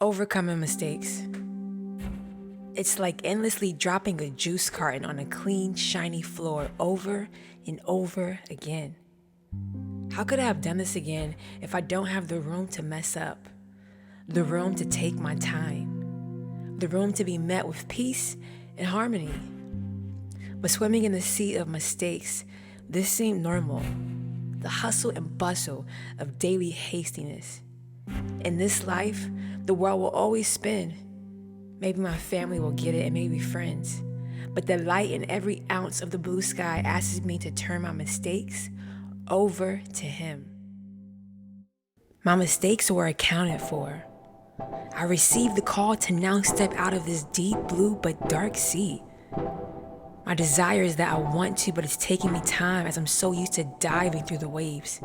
Overcoming mistakes. It's like endlessly dropping a juice carton on a clean, shiny floor over and over again. How could I have done this again if I don't have the room to mess up? The room to take my time. The room to be met with peace and harmony. But swimming in the sea of mistakes, this seemed normal. The hustle and bustle of daily hastiness. In this life, the world will always spin. Maybe my family will get it and maybe friends. But the light in every ounce of the blue sky asks me to turn my mistakes over to Him. My mistakes were accounted for. I received the call to now step out of this deep blue but dark sea. My desire is that I want to, but it's taking me time as I'm so used to diving through the waves.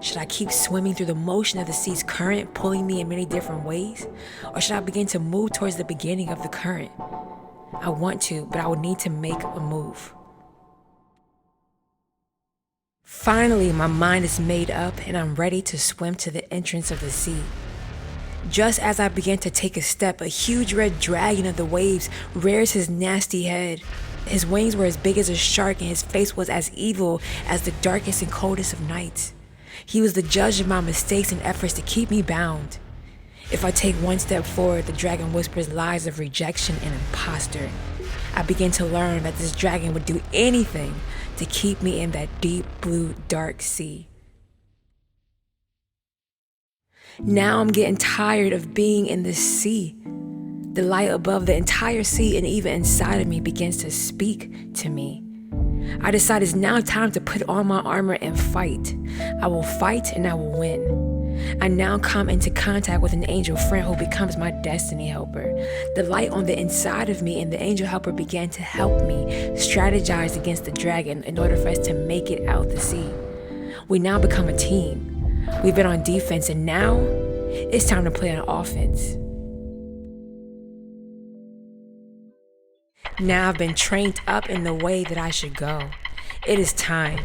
Should I keep swimming through the motion of the sea's current, pulling me in many different ways? Or should I begin to move towards the beginning of the current? I want to, but I would need to make a move. Finally, my mind is made up and I'm ready to swim to the entrance of the sea. Just as I began to take a step, a huge red dragon of the waves rears his nasty head. His wings were as big as a shark and his face was as evil as the darkest and coldest of nights. He was the judge of my mistakes and efforts to keep me bound. If I take one step forward, the dragon whispers lies of rejection and imposter. I begin to learn that this dragon would do anything to keep me in that deep blue dark sea. Now I'm getting tired of being in this sea. The light above the entire sea and even inside of me begins to speak to me. I decide it's now time to put on my armor and fight. I will fight and I will win. I now come into contact with an angel friend who becomes my destiny helper. The light on the inside of me and the angel helper began to help me strategize against the dragon in order for us to make it out the sea. We now become a team. We've been on defense and now it's time to play on offense. Now I've been trained up in the way that I should go. It is time.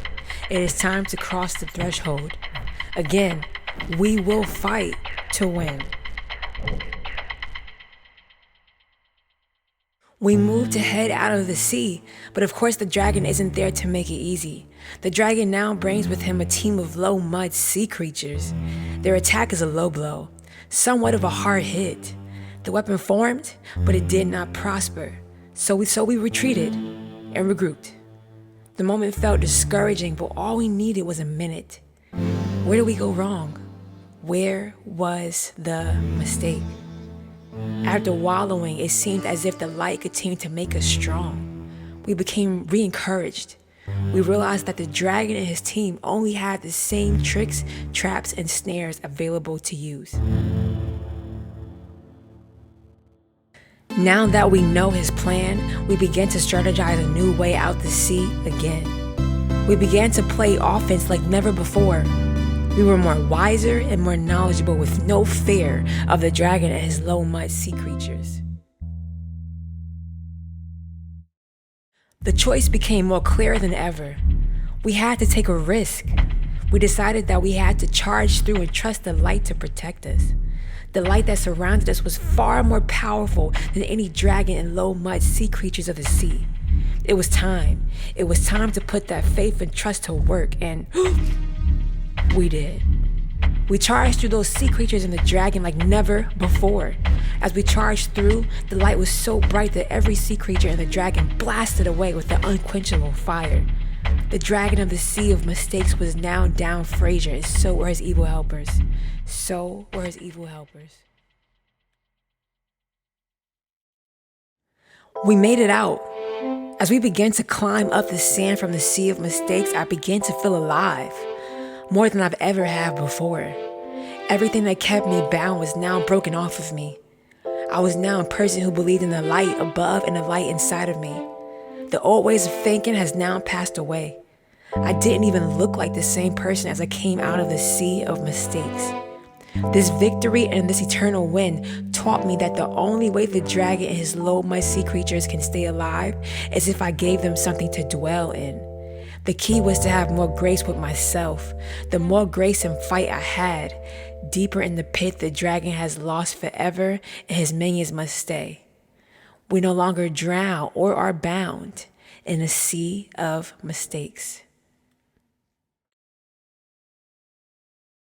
It is time to cross the threshold. Again, we will fight to win. We move to head out of the sea, but of course the dragon isn't there to make it easy. The dragon now brings with him a team of low mud sea creatures. Their attack is a low blow, somewhat of a hard hit. The weapon formed, but it did not prosper. So we retreated and regrouped. The moment felt discouraging, but all we needed was a minute. Where did we go wrong? Where was the mistake? After wallowing, it seemed as if the light continued to make us strong. We became re-encouraged. We realized that the dragon and his team only had the same tricks, traps, and snares available to use. Now that we know his plan, we began to strategize a new way out the sea again. We began to play offense like never before. We were more wiser and more knowledgeable with no fear of the dragon and his low mud sea creatures. The choice became more clear than ever. We had to take a risk. We decided that we had to charge through and trust the light to protect us. The light that surrounded us was far more powerful than any dragon and low mud sea creatures of the sea. It was time. It was time to put that faith and trust to work, and we did. We charged through those sea creatures and the dragon like never before. As we charged through, the light was so bright that every sea creature and the dragon blasted away with the unquenchable fire. The dragon of the sea of mistakes was now down Fraser, and so were his evil helpers. So were his evil helpers. We made it out. As we began to climb up the sand from the sea of mistakes, I began to feel alive, more than I've ever had before. Everything that kept me bound was now broken off of me. I was now a person who believed in the light above and the light inside of me. The old ways of thinking has now passed away. I didn't even look like the same person as I came out of the sea of mistakes. This victory and this eternal win taught me that the only way the dragon and his low mud sea creatures can stay alive is if I gave them something to dwell in. The key was to have more grace with myself. The more grace and fight I had, deeper in the pit the dragon has lost forever and his minions must stay. We no longer drown or are bound in a sea of mistakes.